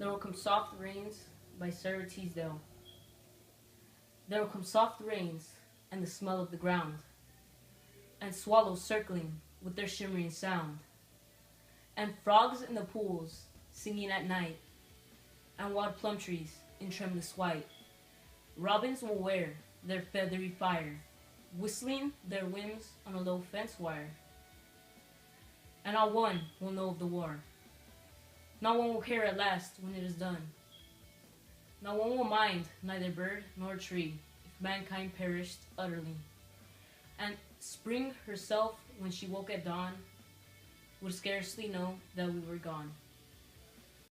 There will come soft rains by Sara Teasdale. There will come soft rains and the smell of the ground, and swallows circling with their shimmering sound, and frogs in the pools singing at night, and wild plum trees in tremulous white. Robins will wear their feathery fire, whistling their whims on a low fence wire. And not one will know of the war. Not one will care at last when it is done. Not one will mind neither bird nor tree if mankind perished utterly. And spring herself, when she woke at dawn, would scarcely know that we were gone.